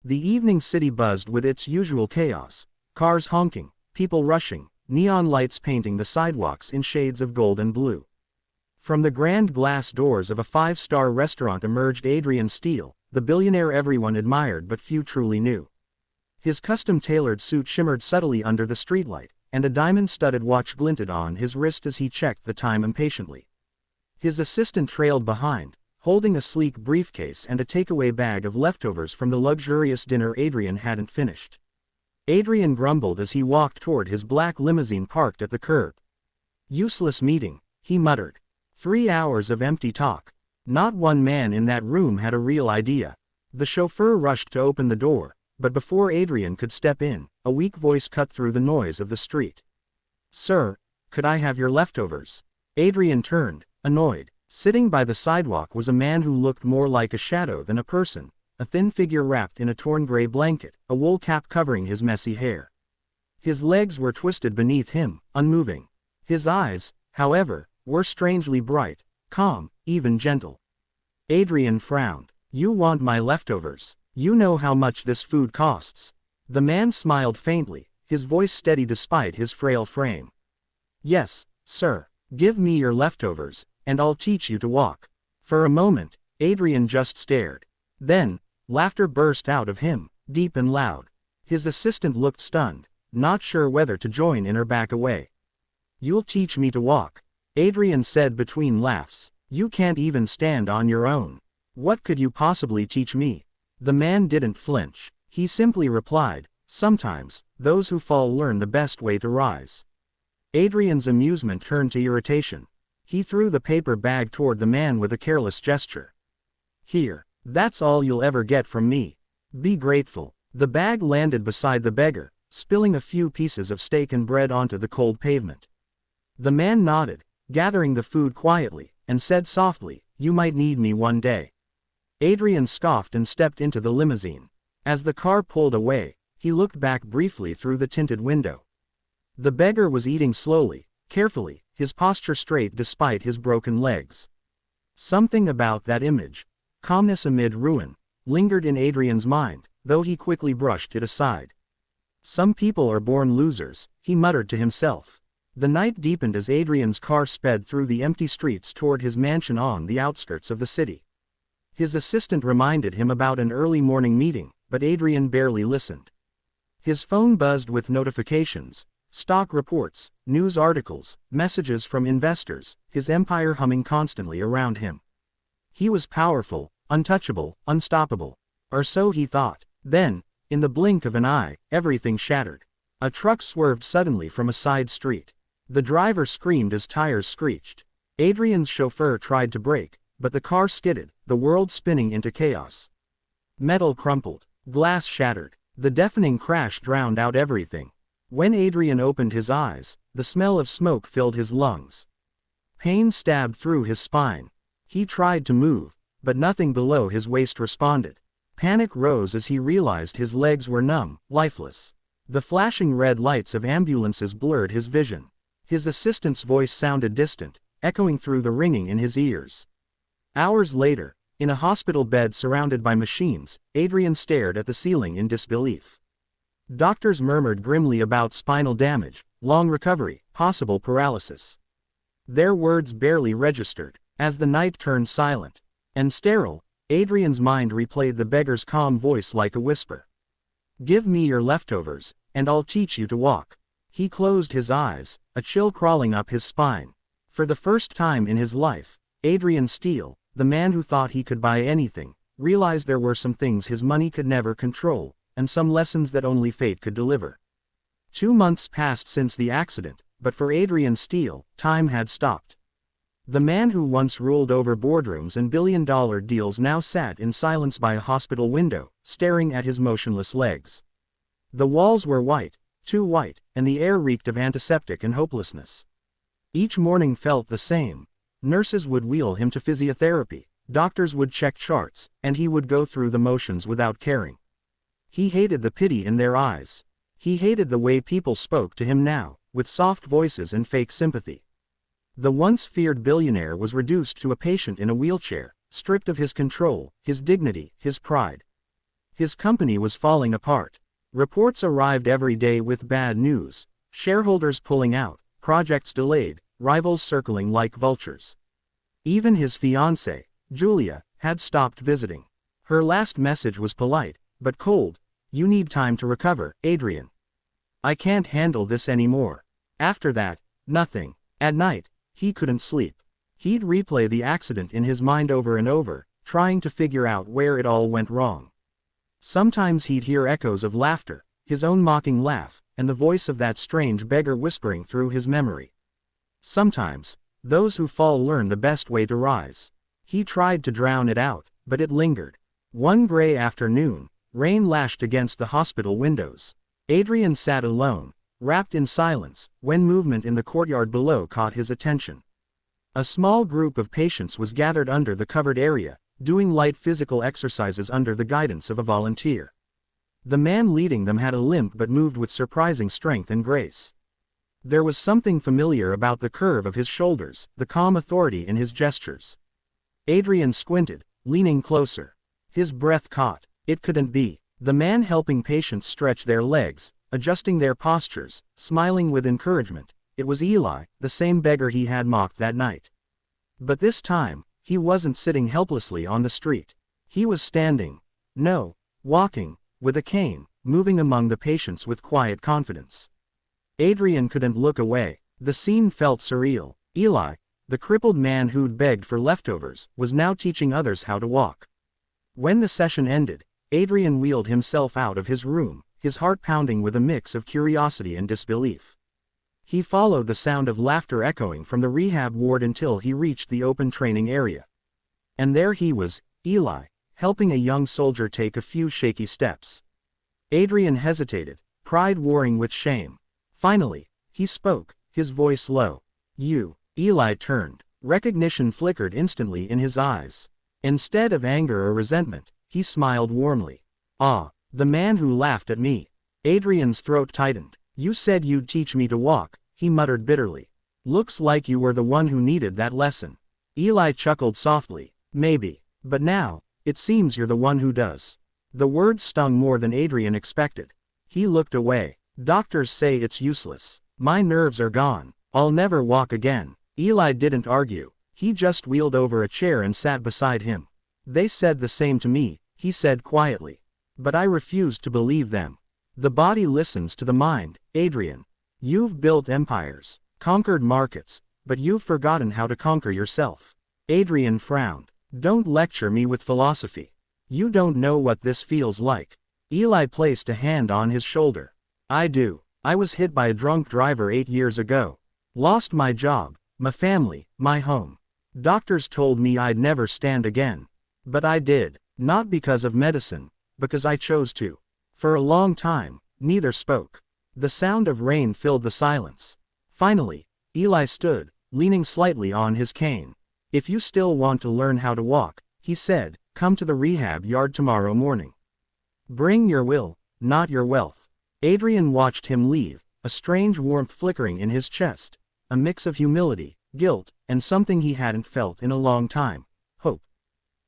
The evening city buzzed with its usual chaos. Cars honking, people rushing, neon lights painting the sidewalks in shades of gold and blue. From the grand glass doors of a five-star restaurant emerged Adrian Steele, the billionaire everyone admired but few truly knew. His custom-tailored suit shimmered subtly under the streetlight, and a diamond-studded watch glinted on his wrist as he checked the time impatiently. His assistant trailed behind, holding a sleek briefcase and a takeaway bag of leftovers from the luxurious dinner Adrian hadn't finished. Adrian grumbled as he walked toward his black limousine parked at the curb. Useless meeting, he muttered. 3 hours of empty talk. Not one man in that room had a real idea. The chauffeur rushed to open the door, but before Adrian could step in, a weak voice cut through the noise of the street. "Sir, could I have your leftovers?" Adrian turned, annoyed. Sitting by the sidewalk was a man who looked more like a shadow than a person, a thin figure wrapped in a torn gray blanket, a wool cap covering his messy hair. His legs were twisted beneath him, unmoving. His eyes, however, were strangely bright, calm, even gentle. Adrian frowned. "You want my leftovers? You know how much this food costs." The man smiled faintly, his voice steady despite his frail frame. "Yes, sir. Give me your leftovers, and I'll teach you to walk." For a moment, Adrian just stared. Then, laughter burst out of him, deep and loud. His assistant looked stunned, not sure whether to join in or back away. "You'll teach me to walk?" Adrian said between laughs. "You can't even stand on your own. What could you possibly teach me?" The man didn't flinch. He simply replied, "Sometimes, those who fall learn the best way to rise." Adrian's amusement turned to irritation. He threw the paper bag toward the man with a careless gesture. "Here, that's all you'll ever get from me. Be grateful." The bag landed beside the beggar, spilling a few pieces of steak and bread onto the cold pavement. The man nodded, gathering the food quietly, and said softly, "You might need me one day." Adrian scoffed and stepped into the limousine. As the car pulled away, he looked back briefly through the tinted window. The beggar was eating slowly, carefully, his posture straight despite his broken legs. Something about that image, calmness amid ruin, lingered in Adrian's mind, though he quickly brushed it aside. "Some people are born losers," he muttered to himself. The night deepened as Adrian's car sped through the empty streets toward his mansion on the outskirts of the city. His assistant reminded him about an early morning meeting, but Adrian barely listened. His phone buzzed with notifications, stock reports, news articles, messages from investors, his empire humming constantly around him. He was powerful, untouchable, unstoppable. Or so he thought. Then, in the blink of an eye, everything shattered. A truck swerved suddenly from a side street. The driver screamed as tires screeched. Adrian's chauffeur tried to brake, but the car skidded, the world spinning into chaos. Metal crumpled. Glass shattered. The deafening crash drowned out everything. When Adrian opened his eyes, the smell of smoke filled his lungs. Pain stabbed through his spine. He tried to move, but nothing below his waist responded. Panic rose as he realized his legs were numb, lifeless. The flashing red lights of ambulances blurred his vision. His assistant's voice sounded distant, echoing through the ringing in his ears. Hours later, in a hospital bed surrounded by machines, Adrian stared at the ceiling in disbelief. Doctors murmured grimly about spinal damage, long recovery, possible paralysis. Their words barely registered. As the night turned silent and sterile, Adrian's mind replayed the beggar's calm voice like a whisper. "Give me your leftovers, and I'll teach you to walk." He closed his eyes, a chill crawling up his spine. For the first time in his life, Adrian Steele, the man who thought he could buy anything, realized there were some things his money could never control, and some lessons that only fate could deliver. 2 months passed since the accident, but for Adrian Steele, time had stopped. The man who once ruled over boardrooms and billion-dollar deals now sat in silence by a hospital window, staring at his motionless legs. The walls were white, too white, and the air reeked of antiseptic and hopelessness. Each morning felt the same. Nurses would wheel him to physiotherapy, doctors would check charts, and he would go through the motions without caring. He hated the pity in their eyes. He hated the way people spoke to him now, with soft voices and fake sympathy. The once feared billionaire was reduced to a patient in a wheelchair, stripped of his control, his dignity, his pride. His company was falling apart. Reports arrived every day with bad news. Shareholders pulling out, projects delayed, rivals circling like vultures. Even his fiancée, Julia, had stopped visiting. Her last message was polite, but cold. "You need time to recover, Adrian. I can't handle this anymore." After that, nothing. At night, he couldn't sleep. He'd replay the accident in his mind over and over, trying to figure out where it all went wrong. Sometimes he'd hear echoes of laughter, his own mocking laugh, and the voice of that strange beggar whispering through his memory. Sometimes, those who fall learn the best way to rise. He tried to drown it out, but it lingered. One gray afternoon, rain lashed against the hospital windows. Adrian sat alone, wrapped in silence, when movement in the courtyard below caught his attention. A small group of patients was gathered under the covered area, doing light physical exercises under the guidance of a volunteer. The man leading them had a limp but moved with surprising strength and grace. There was something familiar about the curve of his shoulders, the calm authority in his gestures. Adrian squinted, leaning closer. His breath caught. It couldn't be. The man helping patients stretch their legs, adjusting their postures, smiling with encouragement. It was Eli, the same beggar he had mocked that night. But this time, he wasn't sitting helplessly on the street. He was standing. No, walking, with a cane, moving among the patients with quiet confidence. Adrian couldn't look away. The scene felt surreal. Eli, the crippled man who'd begged for leftovers, was now teaching others how to walk. When the session ended, Adrian wheeled himself out of his room, his heart pounding with a mix of curiosity and disbelief. He followed the sound of laughter echoing from the rehab ward until he reached the open training area. And there he was, Eli, helping a young soldier take a few shaky steps. Adrian hesitated, pride warring with shame. Finally, he spoke, his voice low. "You." Eli turned. Recognition flickered instantly in his eyes. Instead of anger or resentment, he smiled warmly. "Ah, the man who laughed at me." Adrian's throat tightened. "You said you'd teach me to walk," he muttered bitterly. "Looks like you were the one who needed that lesson." Eli chuckled softly. "Maybe. But now, it seems you're the one who does." The words stung more than Adrian expected. He looked away. "Doctors say it's useless. My nerves are gone. I'll never walk again." Eli didn't argue. He just wheeled over a chair and sat beside him. "They said the same to me," he said quietly. "But I refused to believe them. The body listens to the mind, Adrian. You've built empires, conquered markets, but you've forgotten how to conquer yourself." Adrian frowned. "Don't lecture me with philosophy. You don't know what this feels like." Eli placed a hand on his shoulder. "I do. I was hit by a drunk driver 8 years ago. Lost my job, my family, my home. Doctors told me I'd never stand again. But I did, not because of medicine, because I chose to." For a long time, neither spoke. The sound of rain filled the silence. Finally, Eli stood, leaning slightly on his cane. "If you still want to learn how to walk," he said, "come to the rehab yard tomorrow morning. Bring your will, not your wealth." Adrian watched him leave, a strange warmth flickering in his chest, a mix of humility, guilt, and something he hadn't felt in a long time, hope.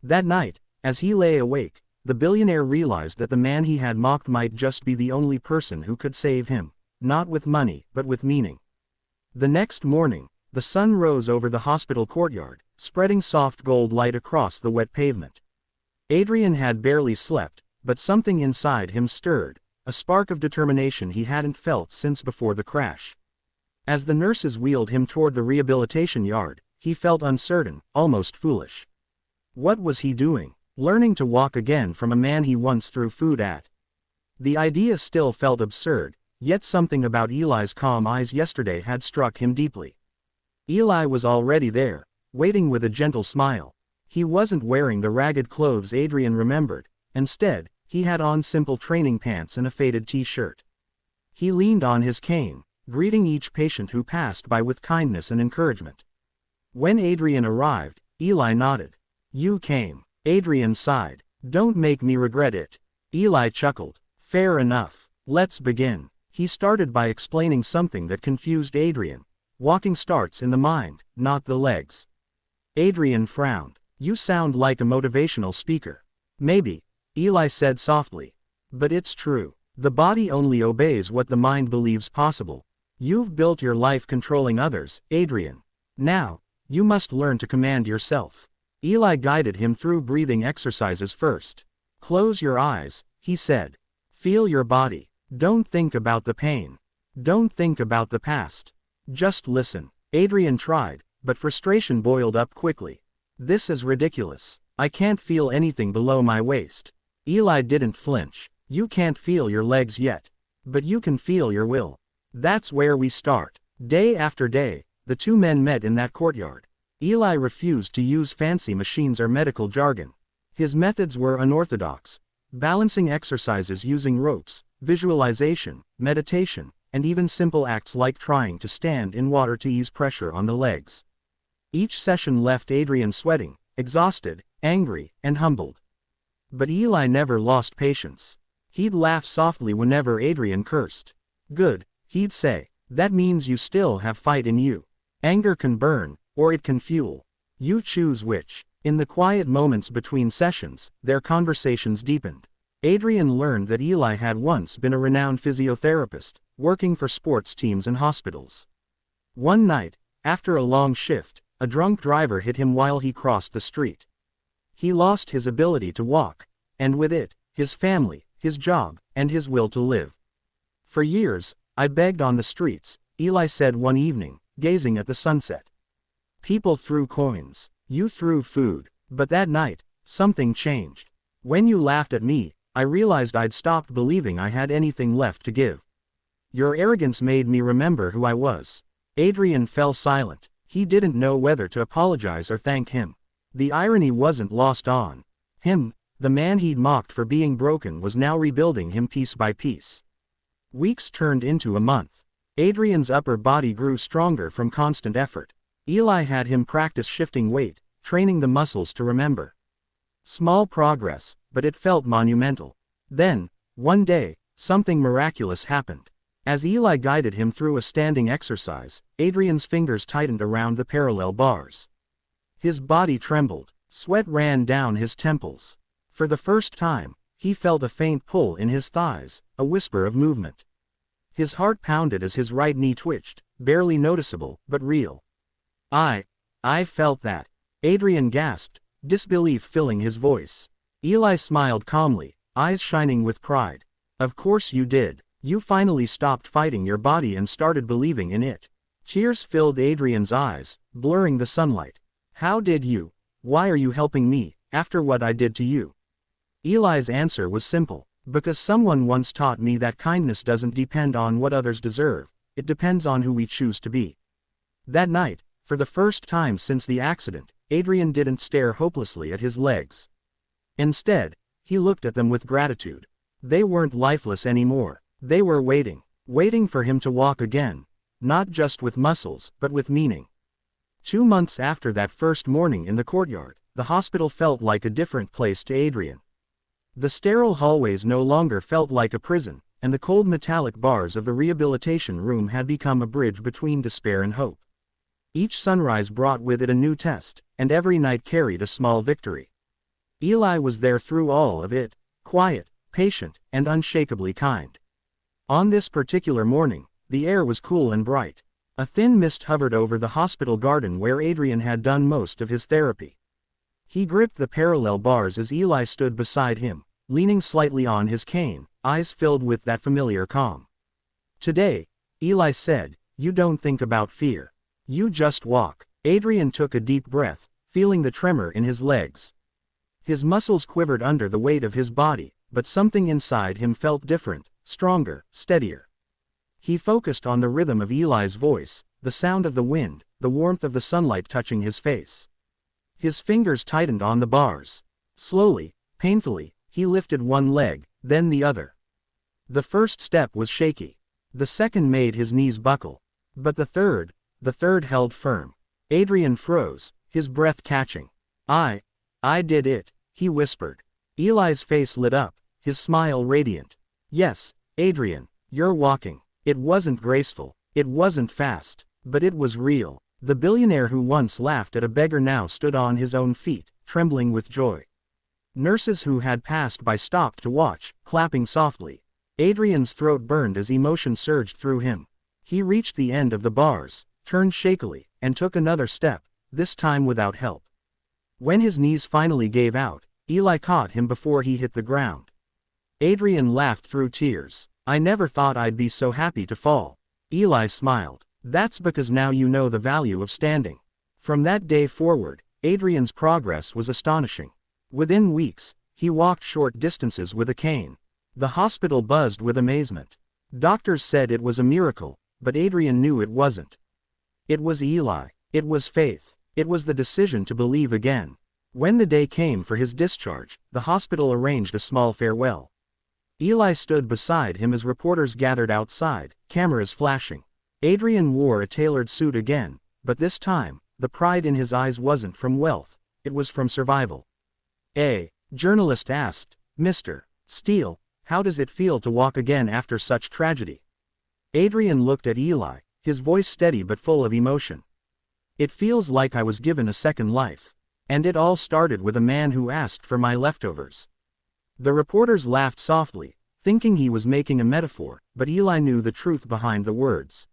That night, as he lay awake, the billionaire realized that the man he had mocked might just be the only person who could save him, not with money, but with meaning. The next morning, the sun rose over the hospital courtyard, spreading soft gold light across the wet pavement. Adrian had barely slept, but something inside him stirred, a spark of determination he hadn't felt since before the crash. As the nurses wheeled him toward the rehabilitation yard, he felt uncertain, almost foolish. What was he doing? Learning to walk again from a man he once threw food at? The idea still felt absurd, yet something about Eli's calm eyes yesterday had struck him deeply. Eli was already there, waiting with a gentle smile. He wasn't wearing the ragged clothes Adrian remembered. Instead, he had on simple training pants and a faded t-shirt. He leaned on his cane, greeting each patient who passed by with kindness and encouragement. When Adrian arrived, Eli nodded. "You came." Adrian sighed. "Don't make me regret it." Eli chuckled. "Fair enough. Let's begin." He started by explaining something that confused Adrian. Walking starts in the mind, not the legs. Adrian frowned. "You sound like a motivational speaker." "Maybe. Eli said softly. But it's true. The body only obeys what the mind believes possible. You've built your life controlling others, Adrian. Now, you must learn to command yourself. Eli guided him through breathing exercises first. Close your eyes, he said. Feel your body. Don't think about the pain. Don't think about the past. Just listen. Adrian tried, but frustration boiled up quickly. This is ridiculous. I can't feel anything below my waist. Eli didn't flinch. You can't feel your legs yet. But you can feel your will. That's where we start. Day after day, the two men met in that courtyard. Eli refused to use fancy machines or medical jargon. His methods were unorthodox. Balancing exercises using ropes, visualization, meditation, and even simple acts like trying to stand in water to ease pressure on the legs. Each session left Adrian sweating, exhausted, angry, and humbled. But Eli never lost patience. He'd laugh softly whenever Adrian cursed. Good, he'd say. That means you still have fight in you. Anger can burn, or it can fuel. You choose which. In the quiet moments between sessions, their conversations deepened. Adrian learned that Eli had once been a renowned physiotherapist, working for sports teams and hospitals. One night, after a long shift, a drunk driver hit him while he crossed the street. He lost his ability to walk, and with it, his family, his job, and his will to live. For years, I begged on the streets, Eli said one evening, gazing at the sunset. People threw coins. You threw food. But that night, something changed. When you laughed at me, I realized I'd stopped believing I had anything left to give. Your arrogance made me remember who I was. Adrian fell silent. He didn't know whether to apologize or thank him. The irony wasn't lost on him. The man he'd mocked for being broken was now rebuilding him piece by piece. Weeks turned into a month. Adrian's upper body grew stronger from constant effort. Eli had him practice shifting weight, training the muscles to remember. Small progress, but it felt monumental. Then, one day, something miraculous happened. As Eli guided him through a standing exercise, Adrian's fingers tightened around the parallel bars. His body trembled. Sweat ran down his temples. For the first time, he felt a faint pull in his thighs, a whisper of movement. His heart pounded as his right knee twitched, barely noticeable, but real. I felt that. Adrian gasped, disbelief filling his voice. Eli smiled calmly, eyes shining with pride. Of course you did. You finally stopped fighting your body and started believing in it. Tears filled Adrian's eyes, blurring the sunlight. How did you? Why are you helping me, after what I did to you? Eli's answer was simple. Because someone once taught me that kindness doesn't depend on what others deserve, it depends on who we choose to be. That night, for the first time since the accident, Adrian didn't stare hopelessly at his legs. Instead, he looked at them with gratitude. They weren't lifeless anymore. They were waiting for him to walk again. Not just with muscles, but with meaning. 2 months after that first morning in the courtyard, the hospital felt like a different place to Adrian. The sterile hallways no longer felt like a prison, and the cold metallic bars of the rehabilitation room had become a bridge between despair and hope. Each sunrise brought with it a new test, and every night carried a small victory. Eli was there through all of it, quiet, patient, and unshakably kind. On this particular morning, the air was cool and bright. A thin mist hovered over the hospital garden where Adrian had done most of his therapy. He gripped the parallel bars as Eli stood beside him, leaning slightly on his cane, eyes filled with that familiar calm. Today, Eli said, you don't think about fear. You just walk. Adrian took a deep breath, feeling the tremor in his legs. His muscles quivered under the weight of his body, but something inside him felt different, stronger, steadier. He focused on the rhythm of Eli's voice, the sound of the wind, the warmth of the sunlight touching his face. His fingers tightened on the bars. Slowly, painfully, he lifted one leg, then the other. The first step was shaky. The second made his knees buckle. But the third held firm. Adrian froze, his breath catching. I did it, he whispered. Eli's face lit up, his smile radiant. Yes, Adrian, you're walking. It wasn't graceful, it wasn't fast, but it was real. The billionaire who once laughed at a beggar now stood on his own feet, trembling with joy. Nurses who had passed by stopped to watch, clapping softly. Adrian's throat burned as emotion surged through him. He reached the end of the bars, turned shakily, and took another step, this time without help. When his knees finally gave out, Eli caught him before he hit the ground. Adrian laughed through tears. "I never thought I'd be so happy to fall." Eli smiled. "That's because now you know the value of standing." From that day forward, Adrian's progress was astonishing. Within weeks, he walked short distances with a cane. The hospital buzzed with amazement. Doctors said it was a miracle, but Adrian knew it wasn't. It was Eli. It was faith. It was the decision to believe again. When the day came for his discharge, the hospital arranged a small farewell. Eli stood beside him as reporters gathered outside, cameras flashing. Adrian wore a tailored suit again, but this time, the pride in his eyes wasn't from wealth, it was from survival. A journalist asked, "Mr. Steele, how does it feel to walk again after such tragedy?" Adrian looked at Eli, his voice steady but full of emotion. "It feels like I was given a second life. And it all started with a man who asked for my leftovers." The reporters laughed softly, thinking he was making a metaphor, but Eli knew the truth behind the words.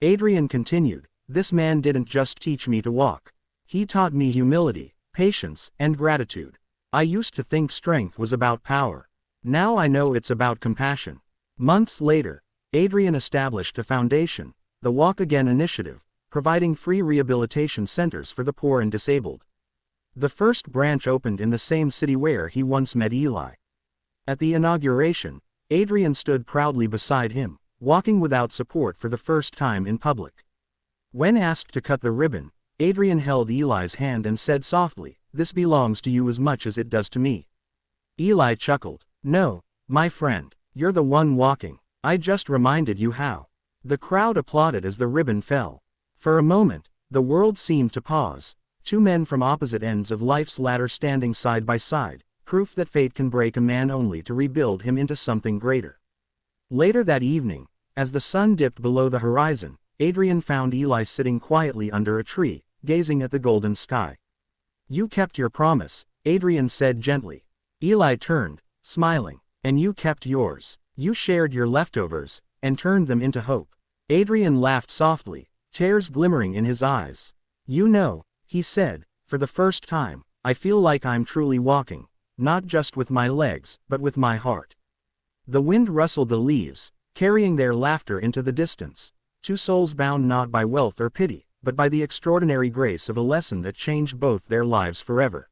Adrian continued, "This man didn't just teach me to walk. He taught me humility, patience, and gratitude. I used to think strength was about power. Now I know it's about compassion." Months later, Adrian established a foundation, the Walk Again Initiative, providing free rehabilitation centers for the poor and disabled. The first branch opened in the same city where he once met Eli. At the inauguration, Adrian stood proudly beside him, walking without support for the first time in public. When asked to cut the ribbon, Adrian held Eli's hand and said softly, "This belongs to you as much as it does to me." Eli chuckled, "No, my friend, you're the one walking. I just reminded you how." The crowd applauded as the ribbon fell. For a moment, the world seemed to pause. Two men from opposite ends of life's ladder standing side by side, proof that fate can break a man only to rebuild him into something greater. Later that evening, as the sun dipped below the horizon, Adrian found Eli sitting quietly under a tree, gazing at the golden sky. "You kept your promise," Adrian said gently. Eli turned, smiling. "And you kept yours. You shared your leftovers, and turned them into hope." Adrian laughed softly, tears glimmering in his eyes. "You know," he said, "for the first time, I feel like I'm truly walking, not just with my legs, but with my heart." The wind rustled the leaves, carrying their laughter into the distance. Two souls bound not by wealth or pity, but by the extraordinary grace of a lesson that changed both their lives forever.